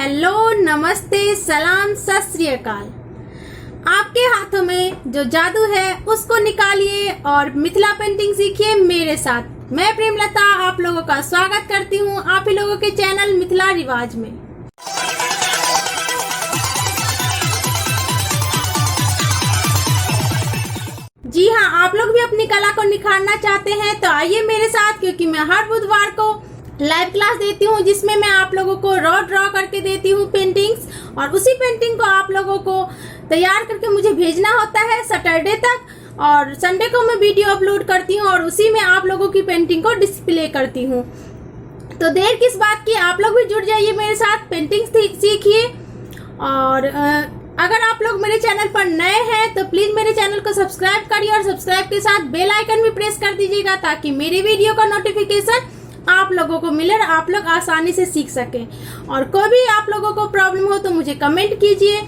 Hello, नमस्ते, सलाम, सत श्री अकाल। आपके हाथों में जो जादू है उसको निकालिए और मिथिला पेंटिंग सीखिए मेरे साथ। मैं प्रेमलता आप लोगों का स्वागत करती हूँ आप ही लोगों के चैनल मिथिला रिवाज में। जी हाँ, आप लोग भी अपनी कला को निखारना चाहते हैं तो आइए मेरे साथ, क्योंकि मैं हर बुधवार को लाइव क्लास देती हूँ जिसमें मैं आप लोगों को ड्रॉ करके देती हूँ पेंटिंग्स, और उसी पेंटिंग को आप लोगों को तैयार करके मुझे भेजना होता है सैटरडे तक, और संडे को मैं वीडियो अपलोड करती हूँ और उसी में आप लोगों की पेंटिंग को डिस्प्ले करती हूँ। तो देर किस बात की, आप लोग भी जुड़ जाइए मेरे साथ, पेंटिंग सीखिए। और अगर आप लोग मेरे चैनल पर नए हैं तो प्लीज मेरे चैनल को सब्सक्राइब करिए और सब्सक्राइब के साथ बेल आइकन भी प्रेस कर दीजिएगा ताकि मेरे वीडियो का नोटिफिकेशन आप लोगों को मिले और आप लोग आसानी से सीख सकें। और कोई भी आप लोगों को प्रॉब्लम हो तो मुझे कमेंट कीजिए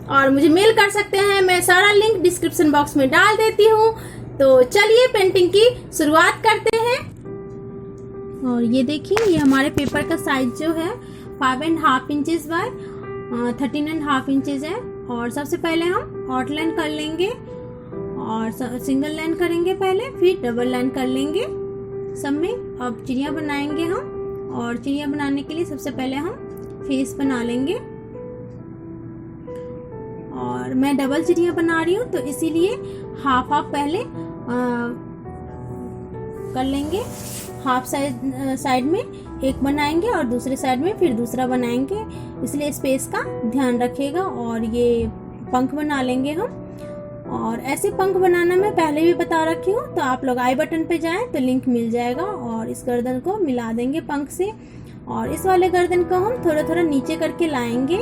और मुझे मेल कर सकते हैं, मैं सारा लिंक डिस्क्रिप्शन बॉक्स में डाल देती हूँ। तो चलिए पेंटिंग की शुरुआत करते हैं। और ये देखिए, ये हमारे पेपर का साइज जो है 5.5 इंचेस बाय 13.5 इंचेस है। और सबसे पहले हम आउटलाइन कर लेंगे और सिंगल लाइन करेंगे पहले, फिर डबल लाइन कर लेंगे सब में। अब चिड़िया बनाएंगे हम, और चिड़िया बनाने के लिए सबसे पहले हम फेस बना लेंगे। और मैं डबल चिड़िया बना रही हूँ तो इसीलिए हाफ पहले कर लेंगे। हाफ साइड में एक बनाएंगे और दूसरे साइड में फिर दूसरा बनाएंगे, इसलिए स्पेस का ध्यान रखिएगा। और ये पंख बना लेंगे हम, और ऐसे पंख बनाना मैं पहले भी बता रखी हूँ, तो आप लोग आई बटन पे जाएं तो लिंक मिल जाएगा। और इस गर्दन को मिला देंगे पंख से, और इस वाले गर्दन को हम थोड़ा थोड़ा नीचे करके लाएंगे,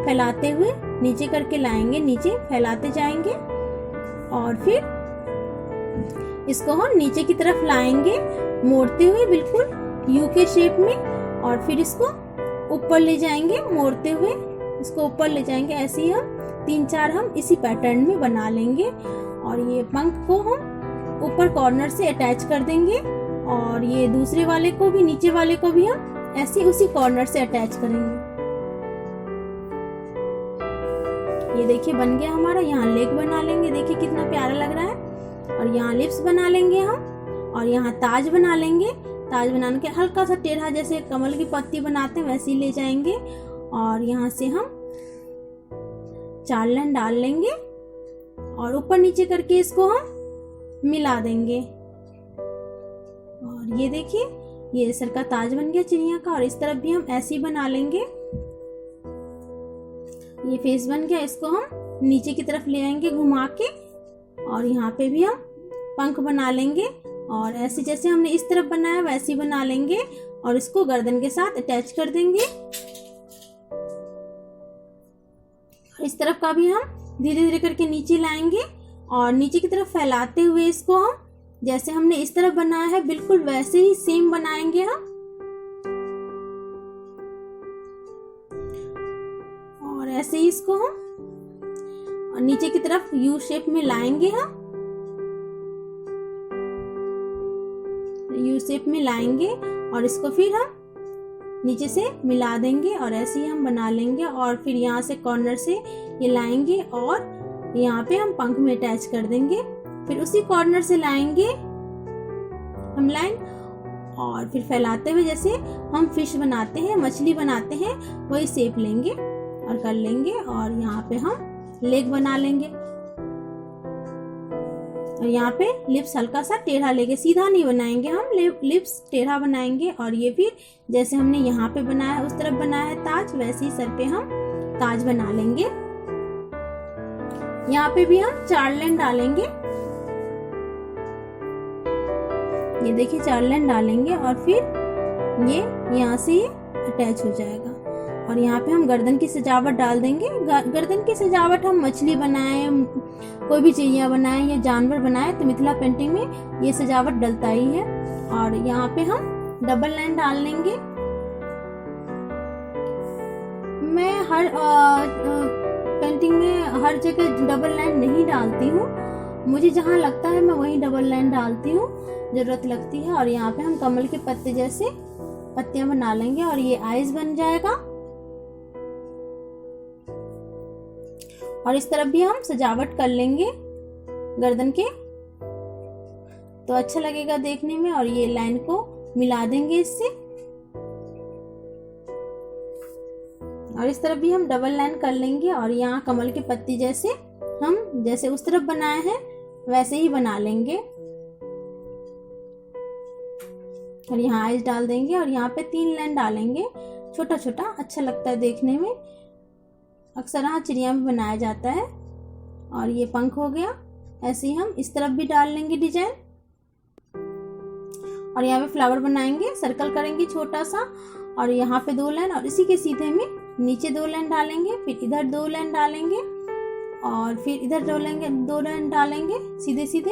फैलाते हुए नीचे करके लाएंगे, नीचे फैलाते जाएंगे। और फिर इसको हम नीचे की तरफ लाएंगे मोड़ते हुए बिल्कुल यू के शेप में, और फिर इसको ऊपर ले जाएंगे मोड़ते हुए, इसको ऊपर ले जाएंगे। ऐसे ही हम 3-4 हम इसी पैटर्न में बना लेंगे। और ये पंख को हम ऊपर कॉर्नर से अटैच कर देंगे, और ये दूसरे वाले को भी, नीचे वाले को भी हम ऐसे उसी कॉर्नर से अटैच करेंगे। ये देखिए बन गया हमारा। यहाँ लेग बना लेंगे, देखिए कितना प्यारा लग रहा है। और यहाँ लिप्स बना लेंगे हम, और यहाँ ताज बना लेंगे। ताज बनाने के हल्का सा टेढ़ा, जैसे कमल की पत्ती बनाते हैं वैसे ही ले जाएंगे। और यहाँ से हम 4 लाइन डाल लेंगे और ऊपर नीचे करके इसको हम मिला देंगे। और ये देखिए, ये सर का ताज बन गया चिड़िया का। और इस तरफ भी हम ऐसे ही बना लेंगे। ये फेस बन गया, इसको हम नीचे की तरफ ले आएंगे घुमा के, और यहाँ पे भी हम पंख बना लेंगे। और ऐसे जैसे हमने इस तरफ बनाया वैसे ही बना लेंगे, और इसको गर्दन के साथ अटैच कर देंगे। इस तरफ का भी हम धीरे धीरे करके नीचे लाएंगे, और नीचे की तरफ फैलाते हुए इसको हम जैसे हमने इस तरफ बनाया है बिल्कुल वैसे ही सेम बनाएंगे हम। और ऐसे ही इसको हम और नीचे की तरफ यू शेप में लाएंगे, हम यू शेप में लाएंगे, और इसको फिर हम नीचे से मिला देंगे और ऐसे ही हम बना लेंगे। और फिर यहाँ से कॉर्नर से ये लाएंगे और यहाँ पे हम पंख में अटैच कर देंगे। फिर उसी कॉर्नर से लाएंगे हम लाइन, और फिर फैलाते हुए जैसे हम फिश बनाते हैं, मछली बनाते हैं, वही शेप लेंगे और कर लेंगे। और यहाँ पे हम लेग बना लेंगे, और यहाँ पे लिप्स हल्का सा टेढ़ा लेके, सीधा नहीं बनाएंगे हम, लिप्स टेढ़ा बनाएंगे। और ये फिर जैसे हमने यहाँ पे बनाया है उस तरफ बनाया है ताज, वैसे ही सर पे हम ताज बना लेंगे। यहाँ पे भी हम 4 लाइन डालेंगे। ये देखिए 4 लाइन डालेंगे, और फिर ये यहाँ से ये अटैच हो जाएगा। और यहाँ पे हम गर्दन की सजावट डाल देंगे। गर्दन की सजावट हम मछली बनाए, कोई भी चिड़िया बनाए या जानवर बनाए तो मिथिला पेंटिंग में ये सजावट डलता ही है। और यहाँ पे हम डबल लाइन डाल लेंगे। मैं हर पेंटिंग में हर जगह डबल लाइन नहीं डालती हूँ, मुझे जहाँ लगता है मैं वहीं डबल लाइन डालती हूँ, जरूरत लगती है। और यहाँ पे हम कमल के पत्ते जैसे पत्तियां बना लेंगे, और ये आइज बन जाएगा। और इस तरफ भी हम सजावट कर लेंगे गर्दन के, तो अच्छा लगेगा देखने में। और ये लाइन को मिला देंगे इससे, और इस तरफ भी हम डबल लाइन कर लेंगे। और यहाँ कमल के पत्ती जैसे हम जैसे उस तरफ बनाए हैं वैसे ही बना लेंगे। और यहाँ आइज डाल देंगे और यहाँ पे 3 लाइन डालेंगे छोटा छोटा, अच्छा लगता है देखने में। अक्सर यहाँ चिड़िया में बनाया जाता है। और ये पंख हो गया। ऐसे ही हम इस तरफ भी डाल लेंगे डिजाइन। और यहाँ पे फ्लावर बनाएंगे, सर्कल करेंगे छोटा सा, और यहाँ पे 2 लाइन, और इसी के सीधे में नीचे 2 लाइन डालेंगे, फिर इधर 2 लाइन डालेंगे, और फिर इधर 2 लाइन डालेंगे सीधे सीधे,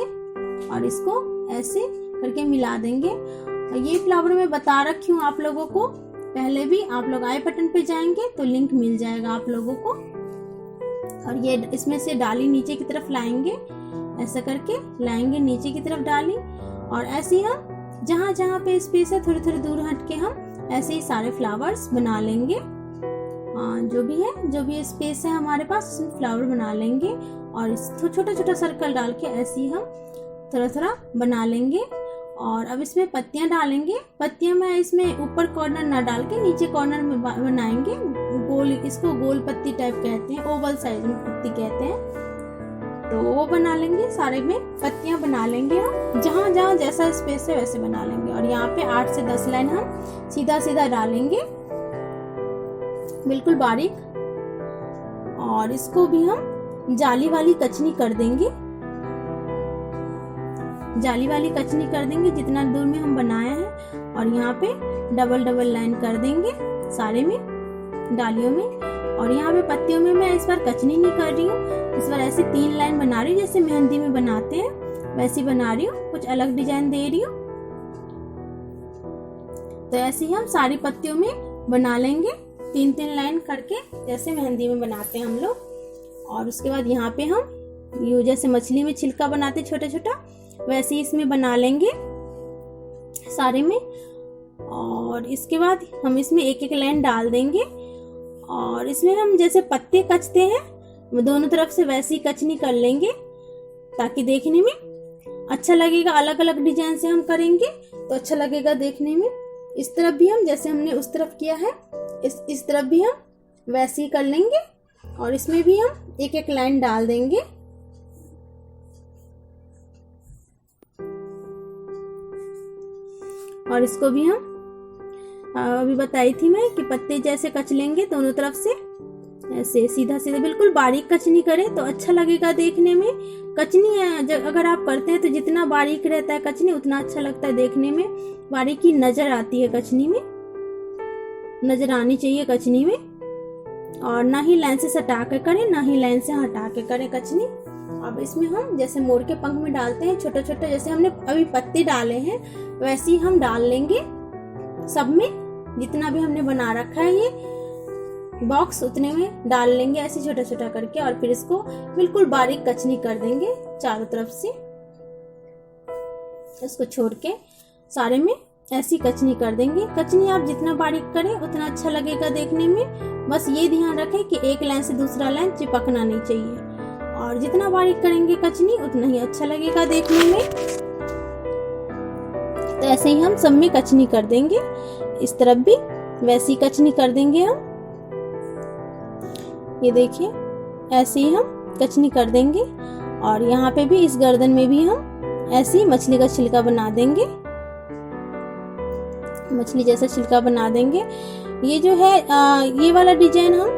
और इसको ऐसे करके मिला देंगे। और ये फ्लावर मैं बता रखी हूँ आप लोगों को पहले भी, आप लोग आई बटन पे जाएंगे तो लिंक मिल जाएगा आप लोगों को। और ये इसमें से डाली नीचे की तरफ लाएंगे, ऐसा करके लाएंगे नीचे की तरफ डाली। और ऐसे ही हम जहाँ जहाँ पे स्पेस है थोड़ी थोड़ी दूर हट के हम ऐसे ही सारे फ्लावर्स बना लेंगे। जो भी स्पेस है हमारे पास उसमें फ्लावर बना लेंगे। और छोटा छोटा सर्कल डाल के ऐसे ही हम थोड़ा थोड़ा बना लेंगे। और अब इसमें पत्तियां डालेंगे। पत्तियां मैं इसमें ऊपर कॉर्नर ना डाल के नीचे कॉर्नर में बनाएंगे, गोल, इसको गोल पत्ती टाइप कहते हैं, ओवल साइज में पत्ती कहते हैं, तो वो बना लेंगे। सारे में पत्तियां बना लेंगे हम, जहाँ जहाँ जैसा स्पेस है वैसे बना लेंगे। और यहाँ पे 8 से 10 लाइन हम सीधा सीधा डालेंगे, बिल्कुल बारीक। और इसको भी हम जाली वाली कचनी कर देंगे, जाली वाली कचनी कर देंगे जितना दूर में हम बनाए हैं। और यहाँ पे डबल डबल लाइन कर देंगे सारे में डालियों में। और यहाँ पे पत्तियों में मैं इस बार कचनी नहीं कर रही हूँ, इस बार ऐसे 3 लाइन बना रही हूँ जैसे मेहंदी में बनाते हैं वैसी बना रही हूँ, कुछ अलग डिजाइन दे रही हूँ। तो ऐसे ही हम सारी पत्तियों में बना लेंगे 3-3 लाइन करके, जैसे मेहंदी में बनाते हैं हम लोग। और उसके बाद यहाँ पे हम यूं जैसे मछली में छिलका बनाते छोटा छोटा, वैसे ही इसमें बना लेंगे सारे में। और इसके बाद हम इसमें एक एक लाइन डाल देंगे। और इसमें हम जैसे पत्ते कचते हैं दोनों तरफ से वैसी कचनी कर लेंगे, ताकि देखने में अच्छा लगेगा। अलग अलग डिजाइन से हम करेंगे तो अच्छा लगेगा देखने में। इस तरफ भी हम जैसे हमने उस तरफ किया है इस तरफ भी हम वैसे ही कर लेंगे। और इसमें भी हम एक एक लाइन डाल देंगे। और इसको भी हम अभी बताई थी मैं कि पत्ते जैसे कच लेंगे दोनों तरफ से, ऐसे सीधा सीधा, बिल्कुल बारीक कचनी करें तो अच्छा लगेगा देखने में। कचनी अगर आप करते हैं तो जितना बारीक रहता है कचनी उतना अच्छा लगता है देखने में, बारीकी नजर आती है कचनी में, नजर आनी चाहिए कचनी में। और ना ही लाइन से सटा के करें ना ही लाइन से हटा के करें कचनी। अब इसमें हम जैसे मोर के पंख में डालते हैं छोटे छोटे, जैसे हमने अभी पत्ते डाले हैं वैसे ही हम डाल लेंगे सब में, जितना भी हमने बना रखा है ये बॉक्स उतने में डाल लेंगे ऐसे छोटा छोटा करके। और फिर इसको बिल्कुल बारीक कचनी कर देंगे चारों तरफ से, इसको छोड़ के सारे में ऐसी कचनी कर देंगे। कचनी आप जितना बारीक करें उतना अच्छा लगेगा देखने में। बस ये ध्यान रखें कि एक लाइन से दूसरा लाइन चिपकना नहीं चाहिए, और जितना बारीक करेंगे कचनी उतना ही अच्छा लगेगा देखने में। तो ऐसे ही हम सब में कचनी कर देंगे, इस तरफ भी वैसी कचनी कर देंगे हम। ये देखिए ऐसे ही हम कचनी कर देंगे। और यहाँ पे भी इस गर्दन में भी हम ऐसी मछली का छिलका बना देंगे, मछली जैसा छिलका बना देंगे। ये जो है ये वाला डिजाइन हम,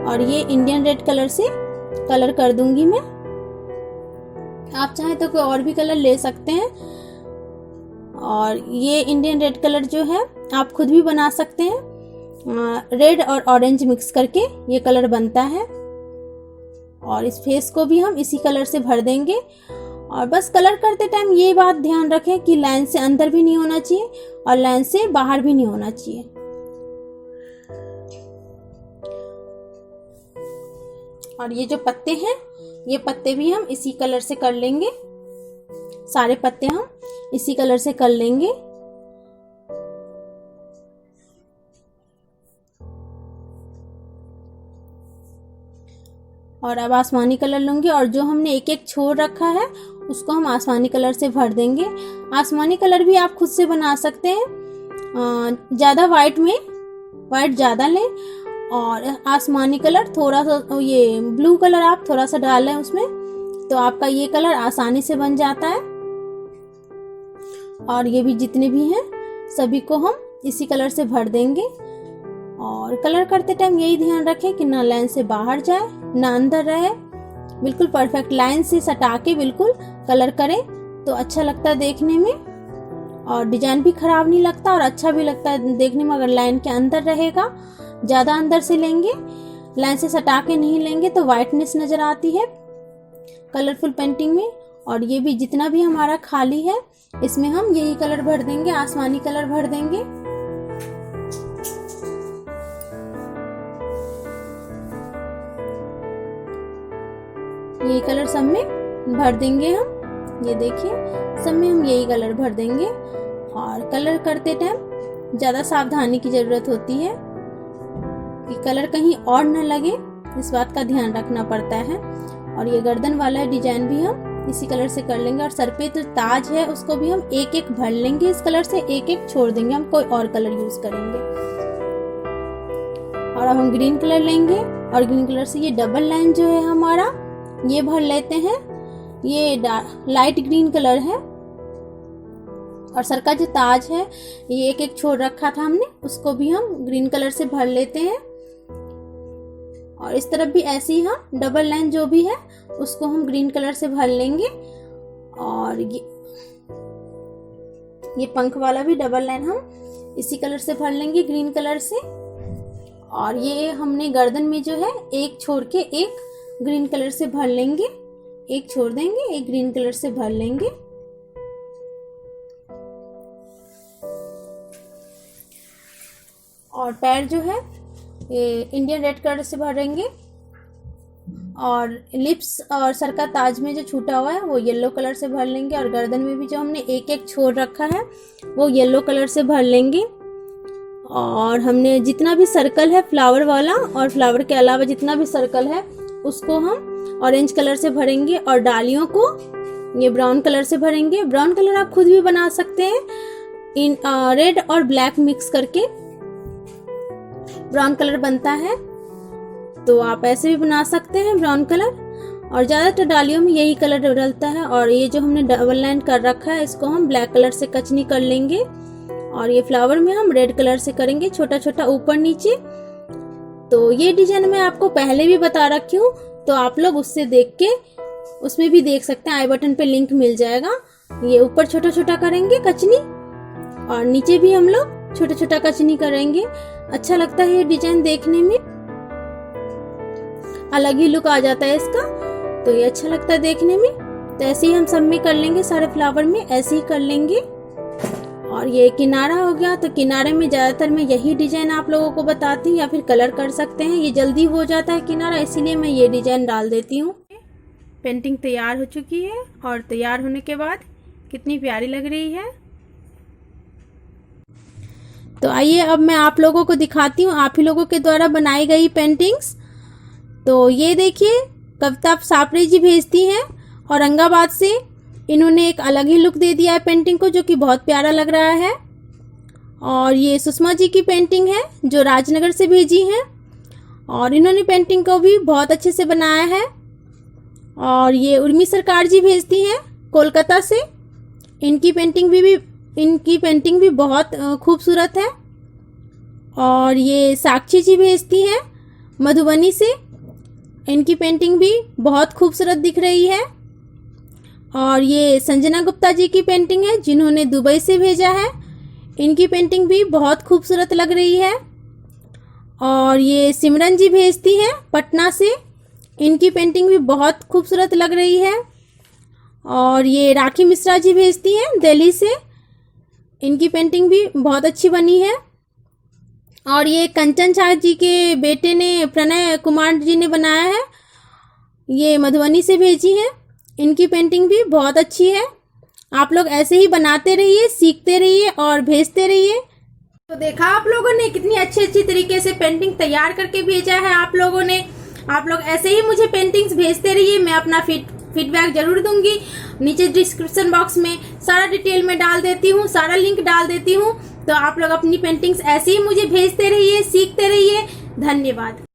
और ये इंडियन रेड कलर से कलर कर दूंगी मैं। आप चाहें तो कोई और भी कलर ले सकते हैं। और ये इंडियन रेड कलर जो है आप खुद भी बना सकते हैं, रेड और ऑरेंज मिक्स करके ये कलर बनता है। और इस फेस को भी हम इसी कलर से भर देंगे। और बस कलर करते टाइम ये बात ध्यान रखें कि लाइन से अंदर भी नहीं होना चाहिए और लाइन से बाहर भी नहीं होना चाहिए। और ये जो पत्ते हैं ये पत्ते भी हम इसी कलर से कर लेंगे, सारे पत्ते हम इसी कलर से कर लेंगे। और अब आसमानी कलर लूँगी और जो हमने एक एक छोड़ रखा है उसको हम आसमानी कलर से भर देंगे। आसमानी कलर भी आप खुद से बना सकते हैं। ज़्यादा वाइट ज़्यादा लें और आसमानी कलर थोड़ा सा, ये ब्लू कलर आप थोड़ा सा डालें उसमें, तो आपका ये कलर आसानी से बन जाता है। और ये भी जितने भी हैं सभी को हम इसी कलर से भर देंगे। और कलर करते टाइम यही ध्यान रखें कि ना लाइन से बाहर जाए ना अंदर रहे, बिल्कुल परफेक्ट लाइन से सटा के बिल्कुल कलर करें तो अच्छा लगता है देखने में, और डिजाइन भी खराब नहीं लगता और अच्छा भी लगता है देखने में। अगर लाइन के अंदर रहेगा, ज़्यादा अंदर से लेंगे, लाइन से सटा के नहीं लेंगे तो वाइटनेस नज़र आती है कलरफुल पेंटिंग में। और ये भी जितना भी हमारा खाली है इसमें हम यही कलर भर देंगे, आसमानी कलर भर देंगे। यही कलर सब में भर देंगे हम, ये देखिए सब में हम यही कलर भर देंगे। और कलर करते टाइम ज़्यादा सावधानी की ज़रूरत होती है कि कलर कहीं और न लगे, इस बात का ध्यान रखना पड़ता है। और ये गर्दन वाला डिजाइन भी हम इसी कलर से कर लेंगे। और सर पे तो ताज है उसको भी हम एक एक भर लेंगे इस कलर से, एक एक छोड़ देंगे, हम कोई और कलर यूज करेंगे। और अब हम ग्रीन कलर लेंगे और ग्रीन कलर से ये डबल लाइन जो है हमारा ये भर लेते हैं। ये लाइट ग्रीन कलर है और सर का जो ताज है ये एक एक छोड़ रखा था हमने, उसको भी हम ग्रीन कलर से भर लेते हैं। और इस तरफ भी ऐसे ही हम डबल लाइन जो भी है उसको हम ग्रीन कलर से भर लेंगे। और ये पंख वाला भी डबल लाइन हम इसी कलर से भर लेंगे, ग्रीन कलर से। और ये हमने गर्दन में जो है एक छोड़ के एक ग्रीन कलर से भर लेंगे, एक छोड़ देंगे एक ग्रीन कलर से भर लेंगे। और पैर जो है ये इंडियन रेड कलर से भरेंगे। और लिप्स और सर का ताज में जो छूटा हुआ है वो येलो कलर से भर लेंगे। और गर्दन में भी जो हमने एक एक छोड़ रखा है वो येलो कलर से भर लेंगे। और हमने जितना भी सर्कल है फ्लावर वाला और फ्लावर के अलावा जितना भी सर्कल है उसको हम ऑरेंज कलर से भरेंगे। और डालियों को ये ब्राउन कलर से भरेंगे। ब्राउन कलर आप खुद भी बना सकते हैं, इन रेड और ब्लैक मिक्स करके ब्राउन कलर बनता है, तो आप ऐसे भी बना सकते हैं ब्राउन कलर। और ज़्यादातर डालियों में यही कलर डलता है। और ये जो हमने डबल लाइन कर रखा है इसको हम ब्लैक कलर से कचनी कर लेंगे। और ये फ्लावर में हम रेड कलर से करेंगे, छोटा छोटा ऊपर नीचे। तो ये डिजाइन मैं आपको पहले भी बता रखी हूँ, तो आप लोग उससे देख के उसमें भी देख सकते हैं, आई बटन पे लिंक मिल जाएगा। ये ऊपर छोटा छोटा करेंगे कचनी और नीचे भी हम लोग छोटा छोटा कचनी करेंगे। अच्छा लगता है ये डिजाइन देखने में, अलग ही लुक आ जाता है इसका, तो ये अच्छा लगता है देखने में। तो ऐसे ही हम सब में कर लेंगे, सारे फ्लावर में ऐसे ही कर लेंगे। और ये किनारा हो गया, तो किनारे में ज़्यादातर मैं यही डिजाइन आप लोगों को बताती हूँ, या फिर कलर कर सकते हैं, ये जल्दी हो जाता है किनारा, इसीलिए मैं ये डिजाइन डाल देती हूँ। पेंटिंग तैयार हो चुकी है और तैयार होने के बाद कितनी प्यारी लग रही है। तो आइए अब मैं आप लोगों को दिखाती हूँ आप ही लोगों के द्वारा बनाई गई पेंटिंग्स। तो ये देखिए कविता सापरे जी भेजती हैं औरंगाबाद से। इन्होंने एक अलग ही लुक दे दिया है पेंटिंग को, जो कि बहुत प्यारा लग रहा है। और ये सुषमा जी की पेंटिंग है जो राजनगर से भेजी हैं, और इन्होंने पेंटिंग को भी बहुत अच्छे से बनाया है। और ये उर्मी सरकार जी भेजती हैं कोलकाता से। इनकी पेंटिंग भी बहुत खूबसूरत है। और ये साक्षी जी भेजती हैं मधुबनी से। इनकी पेंटिंग भी बहुत खूबसूरत दिख रही है। और ये संजना गुप्ता जी की पेंटिंग है जिन्होंने दुबई से भेजा है। इनकी पेंटिंग भी बहुत खूबसूरत लग रही है। और ये सिमरन जी भेजती हैं पटना से। इनकी पेंटिंग भी बहुत खूबसूरत लग रही है। और ये राखी मिश्रा जी भेजती हैं दिल्ली से। इनकी पेंटिंग भी बहुत अच्छी बनी है। और ये कंचन झा जी के बेटे ने, प्रणय कुमार जी ने बनाया है, ये मधुबनी से भेजी है। इनकी पेंटिंग भी बहुत अच्छी है। आप लोग ऐसे ही बनाते रहिए, सीखते रहिए और भेजते रहिए। तो देखा आप लोगों ने कितनी अच्छी तरीके से पेंटिंग तैयार करके भेजा है आप लोगों ने। आप लोग ऐसे ही मुझे पेंटिंग्स भेजते रहिए, मैं अपना फीडबैक जरूर दूंगी। नीचे डिस्क्रिप्शन बॉक्स में सारा डिटेल में डाल देती हूँ, सारा लिंक डाल देती हूँ। तो आप लोग अपनी पेंटिंग्स ऐसे ही मुझे भेजते रहिए, सीखते रहिए। धन्यवाद।